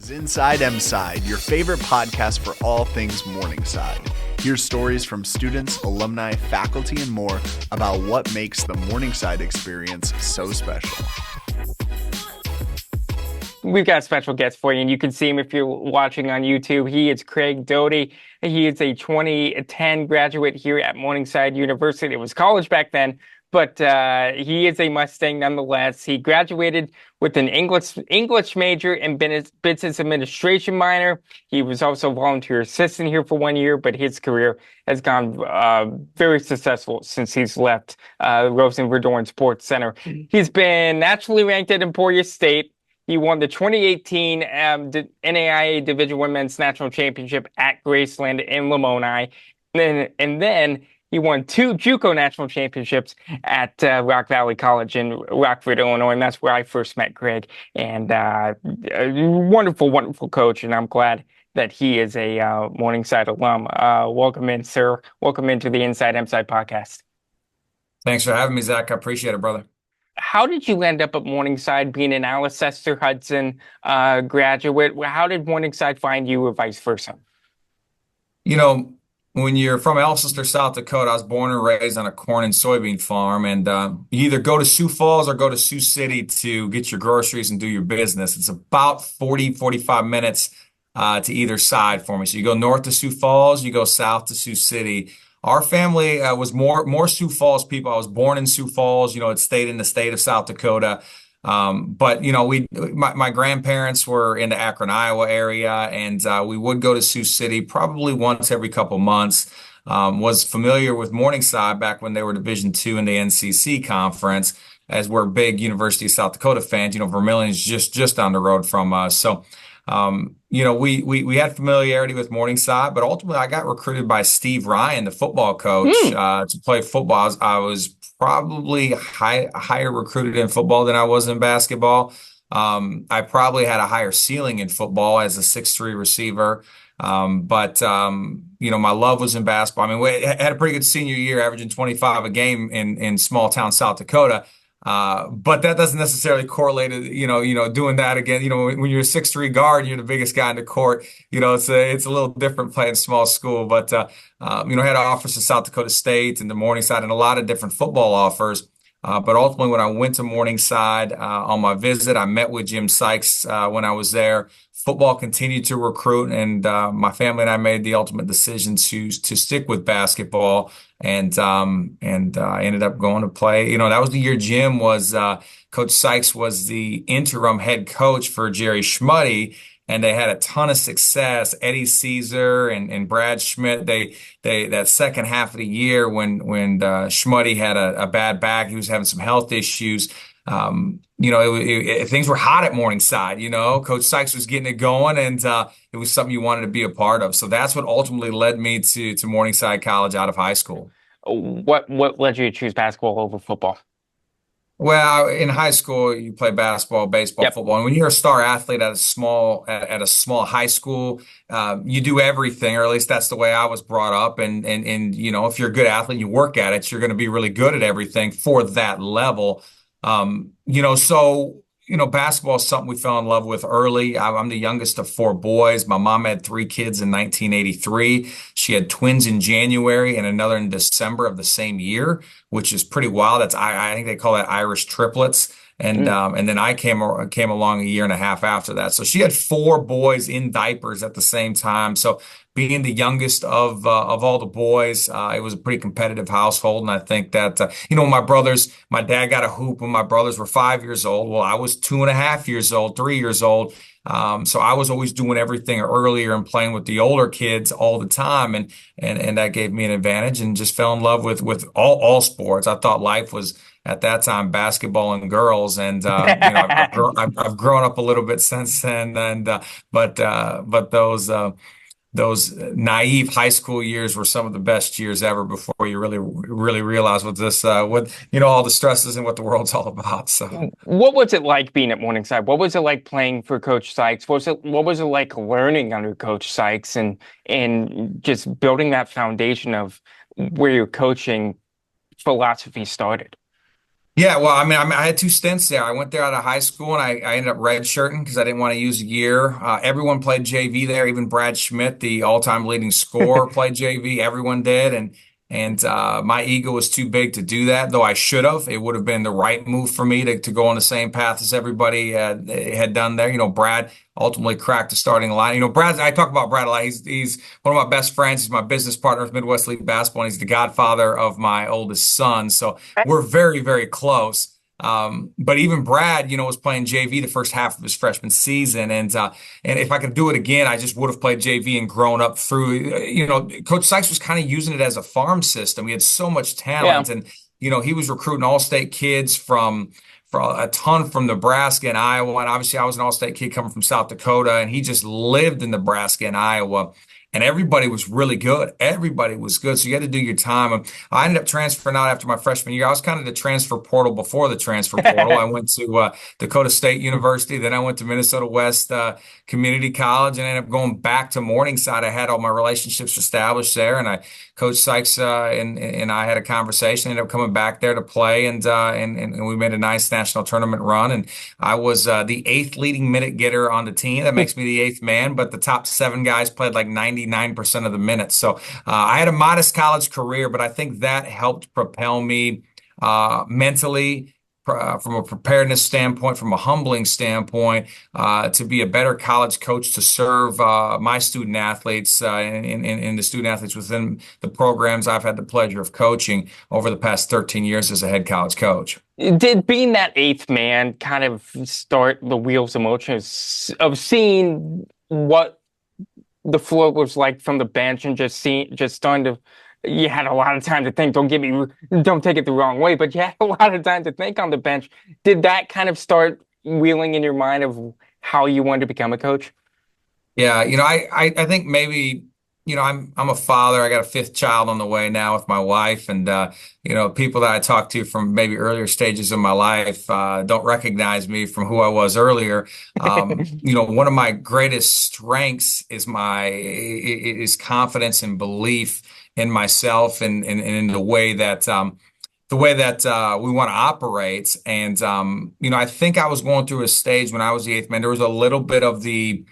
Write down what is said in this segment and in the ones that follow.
is Inside Mside, your favorite podcast for all things Morningside. Hear stories from students, alumni, faculty, and more about what makes the Morningside experience so special. We've got a special guest for you, and you can see him if you're watching on YouTube. He is Craig Doty. He is a 2010 graduate here at Morningside University. It was college back then, but he is a Mustang nonetheless. He graduated with an English major and business administration minor. He was also a volunteer assistant here for 1 year, but his career has gone very successful since he's left Rosen Verdorn Sports Center. He's been nationally ranked at Emporia State. He won the 2018 NAIA Division I Men's National Championship at Graceland in Lamoni. And then he won 2 JUCO National Championships at Rock Valley College in Rockford, Illinois. And that's where I first met Craig. And a wonderful, wonderful coach. And I'm glad that he is a Morningside alum. Welcome in, sir. Welcome into the Inside Mside podcast. Thanks for having me, Zach. I appreciate it, brother. How did you end up at Morningside, being an Alice Esther Hudson graduate? How did Morningside find you, or vice versa? You know, when you're from Alcester, South Dakota, I was born and raised on a corn and soybean farm, and you either go to Sioux Falls or go to Sioux City to get your groceries and do your business. It's about 45 minutes to either side for me. So you go north to Sioux Falls, you go south to Sioux City. Our family was more Sioux Falls people. I was born in Sioux Falls. You know, it stayed in the state of South Dakota. But you know, my grandparents were in the Akron, Iowa area, and we would go to Sioux City probably once every couple months. Was familiar with Morningside back when they were Division II in the NCC conference, as we're big University of South Dakota fans. You know, Vermilion's just down the road from us. So you know, we had familiarity with Morningside, but ultimately I got recruited by Steve Ryan, the football coach, to play football. I was probably higher recruited in football than I was in basketball. I probably had a higher ceiling in football as a 6'3" receiver. But you know, my love was in basketball. I mean, we had a pretty good senior year, averaging 25 a game in small town South Dakota. But that doesn't necessarily correlate to, you know, doing that again. You know, when you're a 6'3" guard, and you're the biggest guy in the court, you know, it's a little different playing small school. But, you know, I had offers to South Dakota State and the Morningside and a lot of different football offers. But ultimately, when I went to Morningside on my visit, I met with Jim Sykes when I was there. Football continued to recruit, and my family and I made the ultimate decision to stick with basketball, and I ended up going to play. You know, that was the year Jim was Coach Sykes was the interim head coach for Jerry Schmuddy, and they had a ton of success. Eddie Caesar and Brad Schmidt. They that second half of the year when Schmuddy had a bad back, he was having some health issues. You know, things were hot at Morningside. You know, Coach Sykes was getting it going, and it was something you wanted to be a part of. So that's what ultimately led me to Morningside College out of high school. What led you to choose basketball over football? Well, in high school, you play basketball, baseball, football, and when you're a star athlete at a small high school, you do everything, or at least that's the way I was brought up. And you know, if you're a good athlete, you work at it, you're going to be really good at everything for that level. You know, so, you know, basketball is something we fell in love with early. I'm the youngest of 4 boys. My mom had 3 kids in 1983. She had twins in January and another in December of the same year, which is pretty wild. I think they call that Irish triplets. And then I came along a year and a half after that. So she had 4 boys in diapers at the same time. So being the youngest of all the boys, it was a pretty competitive household. And I think that, you know, my dad got a hoop when my brothers were 5 years old. Well, I was 2.5 years old, 3 years old. So I was always doing everything earlier and playing with the older kids all the time. And that gave me an advantage, and just fell in love with all sports. I thought life was, at that time, basketball and girls, and you know, I've grown up a little bit since then. And but those naive high school years were some of the best years ever, before you really realize what you know, all the stresses and what the world's all about. So, what was it like being at Morningside? What was it like playing for Coach Sykes? What was it like learning under Coach Sykes, and just building that foundation of where your coaching philosophy started? Yeah, well, I had 2 stints there. I went there out of high school, and I ended up redshirting because I didn't want to use a year. Everyone played JV there. Even Brad Schmidt, the all-time leading scorer, played JV. Everyone did, and my ego was too big to do that. Though I should have. It would have been the right move for me to go on the same path as everybody had done there. Brad ultimately cracked the starting line. Brad. I talk about Brad a lot. He's one of my best friends. He's my business partner with Midwest League Basketball, and he's the godfather of my oldest son. So we're very, very close. But even Brad, was playing JV the first half of his freshman season, and if I could do it again, I just would have played JV and grown up through. Coach Sykes was kind of using it as a farm system. He had so much Yeah. talent, and he was recruiting all-state kids for a ton from Nebraska and Iowa, and obviously I was an all-state kid coming from South Dakota, and he just lived in Nebraska and Iowa. And everybody was really good. Everybody was good. So you had to do your time. And I ended up transferring out after my freshman year. I was kind of the transfer portal before the transfer portal. I went to Dakota State University. Then I went to Minnesota West Community College and ended up going back to Morningside. I had all my relationships established there. And Coach Sykes and I had a conversation, ended up coming back there to play. And we made a nice national tournament run. And I was the 8th leading minute getter on the team. That makes me the 8th man. But the top 7 guys played like 99% of the minutes. So I had a modest college career, but I think that helped propel me mentally, from a preparedness standpoint, from a humbling standpoint, to be a better college coach, to serve my student athletes and the student athletes within the programs I've had the pleasure of coaching over the past 13 years as a head college coach. Did being that 8th man kind of start the wheels of motion of seeing what the floor was like from the bench and just starting to, you had a lot of time to think. Don't take it the wrong way, but you had a lot of time to think on the bench. Did that kind of start wheeling in your mind of how you wanted to become a coach? Yeah, I think maybe, I'm a father. I got a 5th child on the way now with my wife, and people that I talk to from maybe earlier stages of my life don't recognize me from who I was earlier. One of my greatest strengths is confidence and belief in myself and in the way that we want to operate. And I think I was going through a stage when I was the 8th man. There was a little bit of the,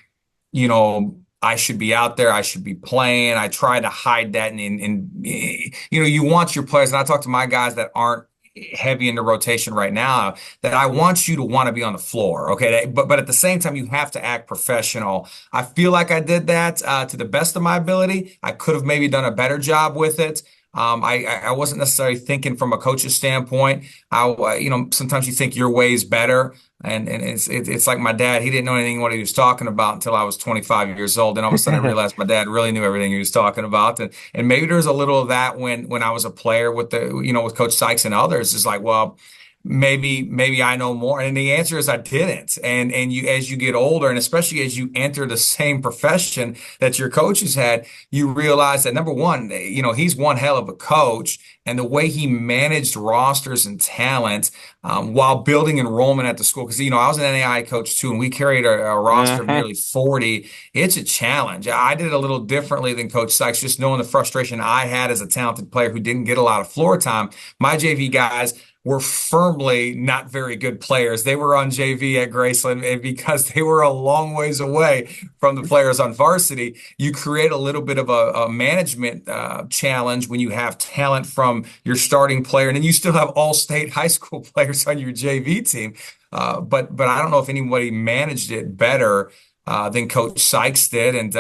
I should be out there. I should be playing. I try to hide that. And you want your players, and I talk to my guys that aren't heavy into rotation right now, that I want you to want to be on the floor. Okay. But at the same time, you have to act professional. I feel like I did that to the best of my ability. I could have maybe done a better job with it. I wasn't necessarily thinking from a coach's standpoint. Sometimes you think your way is better. And it's like my dad. He didn't know anything what he was talking about until I was 25 years old. And all of a sudden I realized my dad really knew everything he was talking about. And maybe there's a little of that when I was a player with with Coach Sykes and others. It's like, well, maybe I know more. And the answer is I didn't. And as you get older, and especially as you enter the same profession that your coaches had, you realize that, number one, he's one hell of a coach, and the way he managed rosters and talent while building enrollment at the school. Because, I was an NAIA coach too, and we carried a roster of nearly 40. It's a challenge. I did it a little differently than Coach Sykes, just knowing the frustration I had as a talented player who didn't get a lot of floor time. My JV guys were firmly not very good players. They were on JV at Graceland, and because they were a long ways away from the players on varsity, you create a little bit of a management challenge when you have talent from your starting player, and then you still have all-state high school players on your JV team. But I don't know if anybody managed it better than Coach Sykes did. And,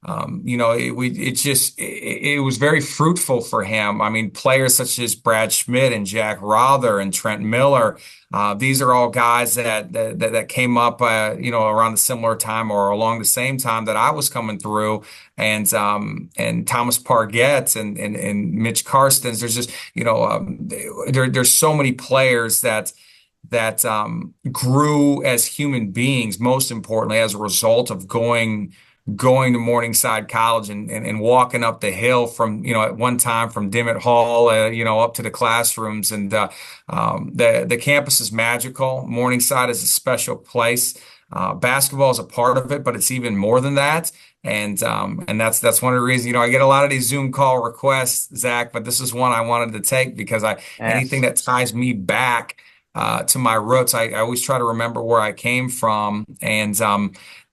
it was very fruitful for him. I mean, players such as Brad Schmidt and Jack Rother and Trent Miller, these are all guys that came up, around a similar time or along the same time that I was coming through. And Thomas Pargett and Mitch Karstens. There's just, there's so many players that grew as human beings, most importantly, as a result of going to Morningside College and walking up the hill from, at one time from Dimmitt Hall, up to the classrooms. And the campus is magical. Morningside is a special place. Basketball is a part of it, but it's even more than that. And that's one of the reasons, I get a lot of these Zoom call requests, Zach, but this is one I wanted to take because anything that ties me back to my roots. I always try to remember where I came from, and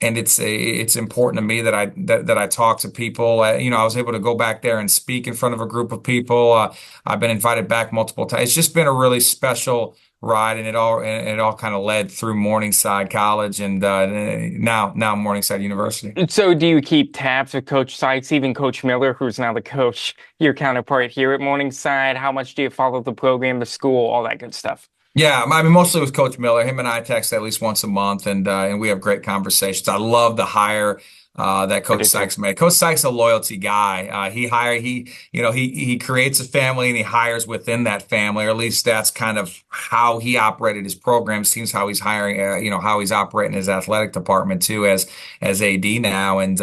it's important to me that I talk to people. I was able to go back there and speak in front of a group of people. I've been invited back multiple times. It's just been a really special ride, and it all kind of led through Morningside College and now Morningside University. So do you keep tabs with Coach Sykes, even Coach Miller, who's now the coach, your counterpart here at Morningside? How much do you follow the program, the school, all that good stuff? Yeah, I mean, mostly with Coach Miller. Him and I text at least once a month, and we have great conversations. I love the hire that I Coach do too. Sykes made. Coach Sykes a loyalty guy. He creates a family and he hires within that family, or at least that's kind of how he operated his program. Seems how he's hiring, how he's operating his athletic department too, as AD now, and.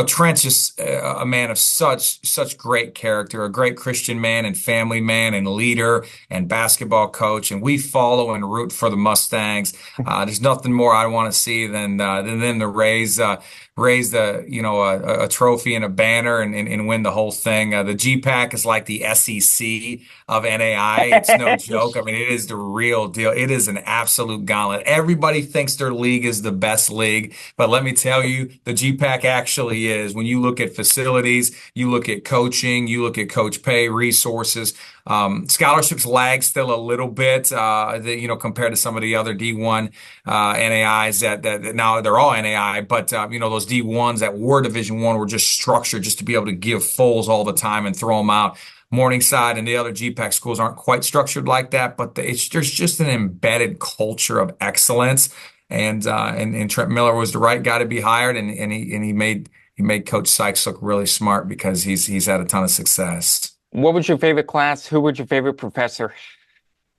Trent's just a man of such great character, a great Christian man and family man and leader and basketball coach. And we follow and root for the Mustangs. There's nothing more I want to see than them to raise a trophy and a banner and win the whole thing. The GPAC is like the SEC of NAI. It's no joke. I mean, it is the real deal. It is an absolute gauntlet. Everybody thinks their league is the best league, but let me tell you, the GPAC actually is. When you look at facilities, you look at coaching, you look at coach pay, resources. Scholarships lag still a little bit, compared to some of the other D1 NAIs that now they're all NAI, but those D1s that were Division One were just structured just to be able to give fulls all the time and throw them out. Morningside and the other GPAC schools aren't quite structured like that, but there's just an embedded culture of excellence, and Trent Miller was the right guy to be hired, and he made Coach Sykes look really smart because he's had a ton of success. What was your favorite class? Who was your favorite professor?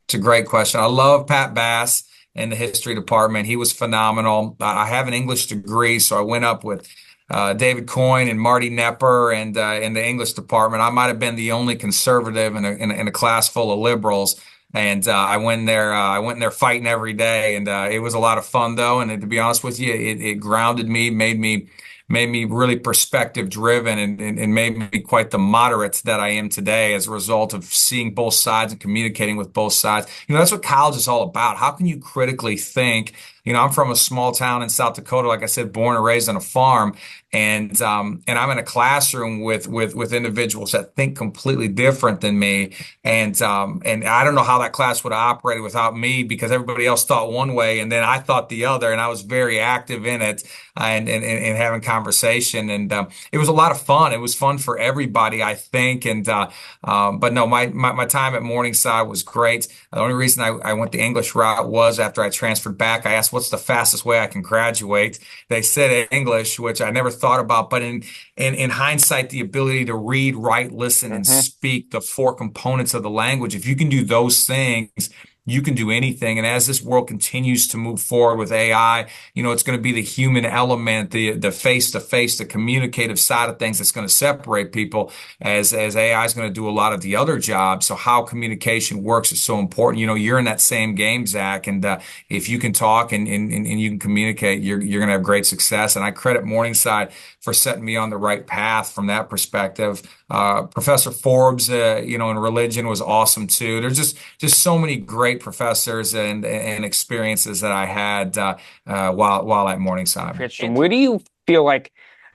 It's a great question. I love Pat Bass in the history department. He was phenomenal. I have an English degree, so I went up with David Coyne and Marty Nepper, and in the English department. I might have been the only conservative in a class full of liberals. And I went there fighting every day, and it was a lot of fun though. And to be honest with you, it grounded me, made me really perspective driven, and made me quite the moderate that I am today as a result of seeing both sides and communicating with both sides. That's what college is all about. How can you critically think? I'm from a small town in South Dakota, like I said, born and raised on a farm, and I'm in a classroom with individuals that think completely different than me, and I don't know how that class would have operated without me, because everybody else thought one way and then I thought the other, and I was very active in it, and having conversation, and it was a lot of fun. It was fun for everybody, I think, and but no, my time at Morningside was great. The only reason I went the English route was after I transferred back. I asked, what's the fastest way I can graduate? They said English, which I never thought about, but in hindsight, the ability to read, write, listen, and speak the four components of the language, if you can do those things, you can do anything. And as this world continues to move forward with AI, it's going to be the human element, the face-to-face, the communicative side of things that's going to separate people, as AI is going to do a lot of the other jobs. So how communication works is so important. You're in that same game, Zach, and if you can talk and you can communicate, you're going to have great success. And I credit Morningside for setting me on the right path from that perspective. Professor Forbes, in religion was awesome too. There's just so many great professors and experiences that I had while at Morningside. Christian, where do you feel like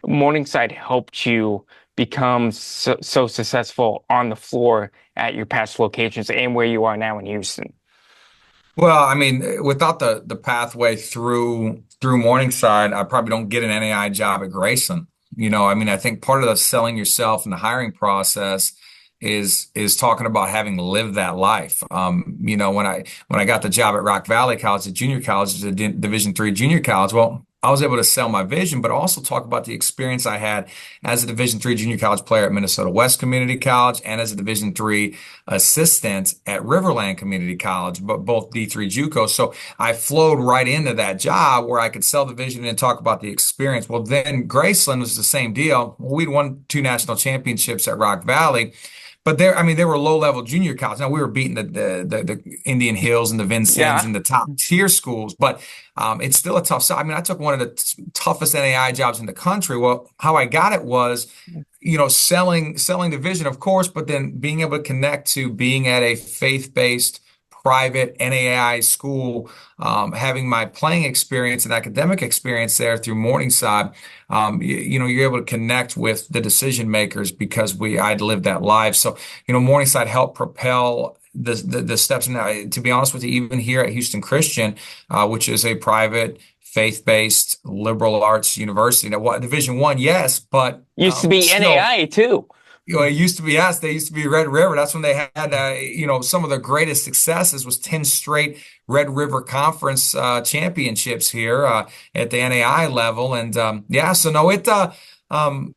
Morningside helped you become so successful on the floor at your past locations and where you are now in Houston? Well, I mean, without the pathway through Morningside, I probably don't get an NAI job at Graceland. I think part of the selling yourself in the hiring process is talking about having lived that life. When I got the job at Rock Valley College, the junior college, the Division III junior college, well, I was able to sell my vision, but also talk about the experience I had as a Division III junior college player at Minnesota West Community College and as a Division III assistant at Riverland Community College, but both D3 JUCO. So I flowed right into that job where I could sell the vision and talk about the experience. Well, then Graceland was the same deal. We'd won 2 national championships at Rock Valley. But they were low-level junior colleges. Now, we were beating the Indian Hills and the Vincennes and the top-tier schools, but it's still a tough side. I took one of the toughest NAI jobs in the country. Well, how I got it was, selling the vision, of course, but then being able to connect to being at a faith-based private NAI school, having my playing experience and academic experience there through Morningside, you're able to connect with the decision makers because I'd lived that life. So, Morningside helped propel the steps. And to be honest with you, even here at Houston Christian, which is a private faith-based liberal arts university. Now, what Division I, yes, but used to be still, NAI too. It used to be us. They used to be Red River. That's when they had, some of their greatest successes was 10 straight Red River Conference championships here at the NAI level. And so no,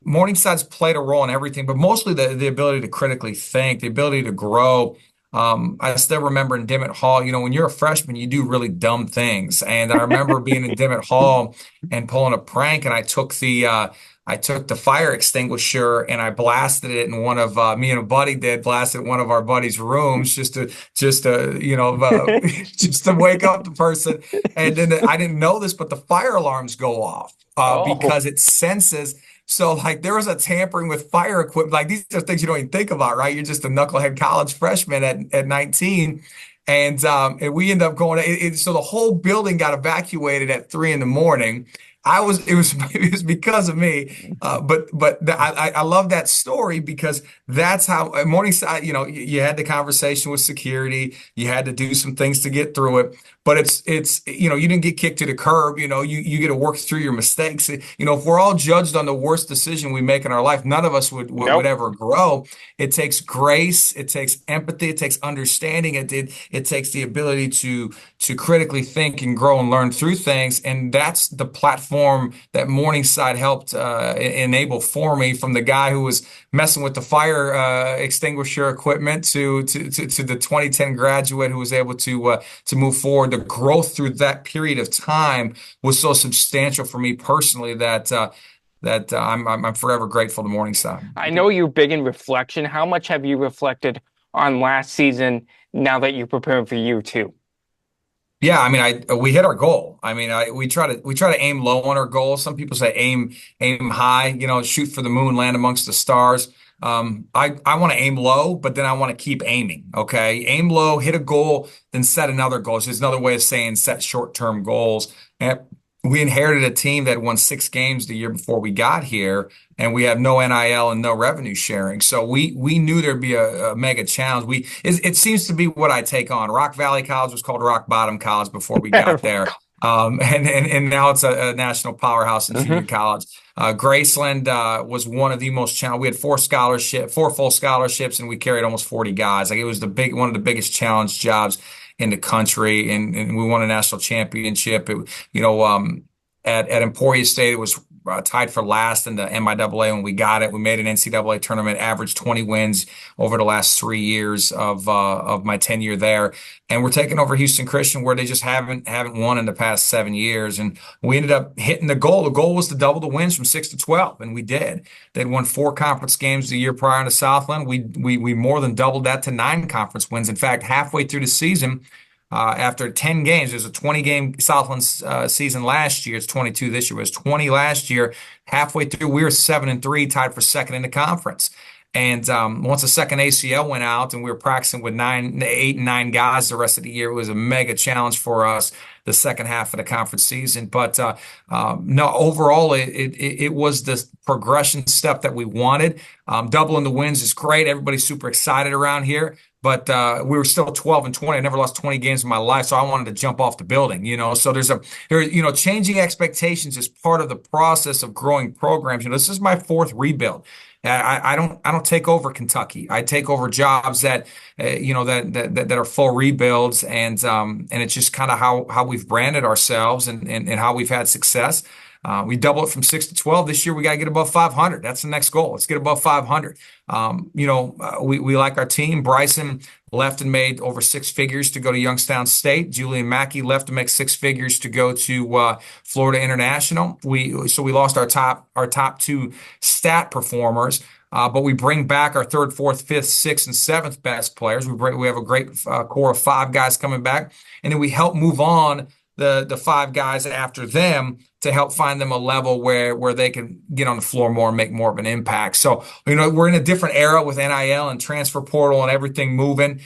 Morningside's played a role in everything, but mostly the ability to critically think, the ability to grow. I still remember in Dimmitt Hall, when you're a freshman, you do really dumb things. And I remember being in Dimmitt Hall and pulling a prank, and I took the fire extinguisher and I blasted it in one of me and a buddy blasted one of our buddies' rooms just to just to wake up the person. And then I didn't know this, but the fire alarms go off because it senses. So like there was a tampering with fire equipment. Like these are things you don't even think about, right? You're just a knucklehead college freshman at 19. And we end up going. So the whole building got evacuated at 3 a.m. It was because of me, but I love that story because that's how at Morningside, you had the conversation with security, you had to do some things to get through it, but it's you didn't get kicked to the curb, you get to work through your mistakes. If we're all judged on the worst decision we make in our life, none of us would ever grow. It takes grace, it takes empathy, it takes understanding, it takes the ability to critically think and grow and learn through things, and that's the platform that Morningside helped enable for me, from the guy who was messing with the fire extinguisher equipment to the 2010 graduate who was able to move forward. The growth through that period of time was so substantial for me personally that I'm forever grateful to Morningside. I know you're big in reflection. How much have you reflected on last season now that you're preparing for year two? Yeah, I mean, we hit our goal. I mean, we try to aim low on our goals. Some people say aim high, shoot for the moon, land amongst the stars. I want to aim low, but then I want to keep aiming. Okay, aim low, hit a goal, then set another goal. So there's another way of saying set short-term goals. And we inherited a team that won 6 games the year before we got here, and we have no NIL and no revenue sharing. So we knew there'd be a mega challenge. It seems to be what I take on. Rock Valley College was called Rock Bottom College before we got there. And now it's a national powerhouse in junior college. Graceland was one of the most challenging. We had 4 full scholarships, and we carried almost 40 guys. Like it was one of the biggest challenge jobs in the country, and we won a national championship. At Emporia State, it was tied for last in the MIAA when we got it. We made an NCAA tournament, averaged 20 wins over the last 3 years of my tenure there. And we're taking over Houston Christian, where they just haven't won in the past 7 years. And we ended up hitting the goal. The goal was to double the wins from 6 to 12, and we did. They'd won 4 conference games the year prior to Southland. We more than doubled that to 9 conference wins. In fact, halfway through the season, after 10 games, there's a 20-game Southland season last year. It's 22 this year. It was 20 last year. Halfway through, we were 7-3, tied for second in the conference. And once the second ACL went out and we were practicing with 8 and 9 guys the rest of the year, it was a mega challenge for us the second half of the conference season. But no, overall, it was the progression step that we wanted. Doubling the wins is great. Everybody's super excited around here. But we were still 12-20. I never lost 20 games in my life, so I wanted to jump off the building. So changing expectations is part of the process of growing programs. This is my 4th rebuild. I don't take over Kentucky. I take over jobs that that are full rebuilds, and it's just kind of how we've branded ourselves and how we've had success. We double it from 6 to 12 this year. We got to get above 500. That's the next goal. Let's get above 500. We like our team. Bryson left and made over 6 figures to go to Youngstown State. Julian Mackey left to make 6 figures to go to Florida International. We lost our top 2 stat performers. But we bring back our 3rd, 4th, 5th, 6th, and 7th best players. We have a great core of 5 guys coming back, and then we help move on the 5 guys after them to help find them a level where they can get on the floor more and make more of an impact. So, we're in a different era with NIL and transfer portal and everything moving.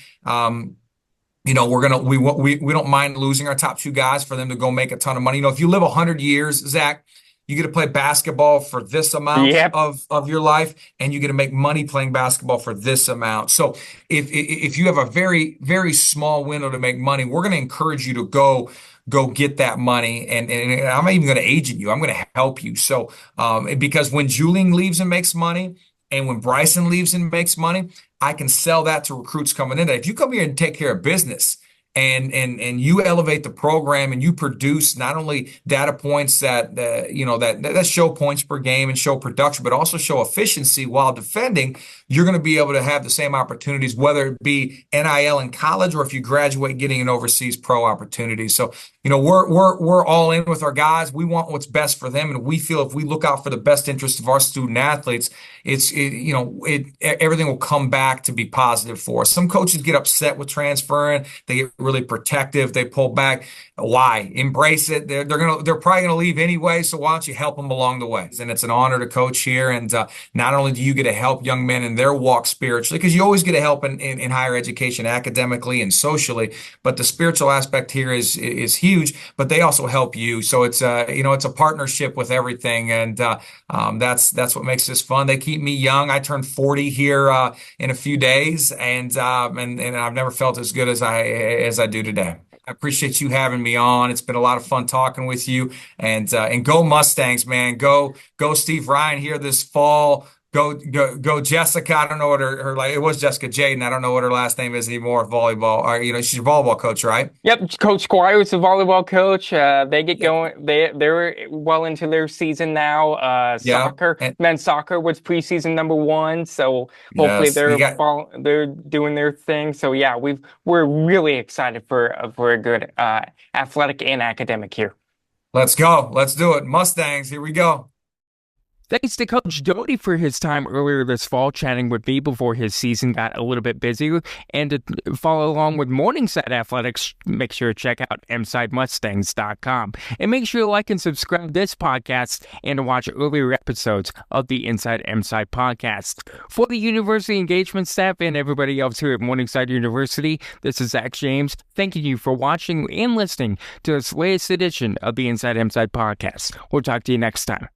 We don't mind losing our top two guys for them to go make a ton of money. If you live 100 years, Zach, you get to play basketball for this amount Yep. of your life, and you get to make money playing basketball for this amount. So if you have a very, very small window to make money, we're going to encourage you to go get that money. And I'm not even going to agent you. I'm going to help you. So because when Julian leaves and makes money, and when Bryson leaves and makes money, I can sell that to recruits coming in. If you come here and take care of business and you elevate the program and you produce not only data points that show points per game and show production, but also show efficiency while defending, you're going to be able to have the same opportunities, whether it be NIL in college or if you graduate getting an overseas pro opportunity. So, we're all in with our guys. We want what's best for them, and we feel if we look out for the best interest of our student athletes, everything will come back to be positive for us. Some coaches get upset with transferring. They get really protective. They pull back. Why? Embrace it. They're probably gonna leave anyway. So why don't you help them along the way? And it's an honor to coach here. And not only do you get to help young men in their walk spiritually, because you always get to help in higher education, academically and socially, but the spiritual aspect here is huge. But they also help you. So it's it's a partnership with everything, and that's what makes this fun. They keep me young. I turned 40 here in a few days, and I've never felt as good as I do today. I appreciate you having me on. It's been a lot of fun talking with you, and go Mustangs, man. Go Steve Ryan here this fall. Go Jessica. I don't know what her it was Jessica Jaden. I don't know what her last name is anymore. Volleyball, or she's a volleyball coach, right? Yep, Coach Squire is the volleyball coach. They get going. They're well into their season now. Soccer, men's soccer was preseason number 1, so hopefully they're doing their thing. So yeah, we're really excited for a good athletic and academic year. Let's go. Let's do it. Mustangs. Here we go. Thanks to Coach Doty for his time earlier this fall chatting with me before his season got a little bit busy. And to follow along with Morningside Athletics, make sure to check out MsideMustangs.com. And make sure to like and subscribe to this podcast and to watch earlier episodes of the Inside Mside podcast. For the university engagement staff and everybody else here at Morningside University, this is Zach James, thanking you for watching and listening to this latest edition of the Inside Mside podcast. We'll talk to you next time.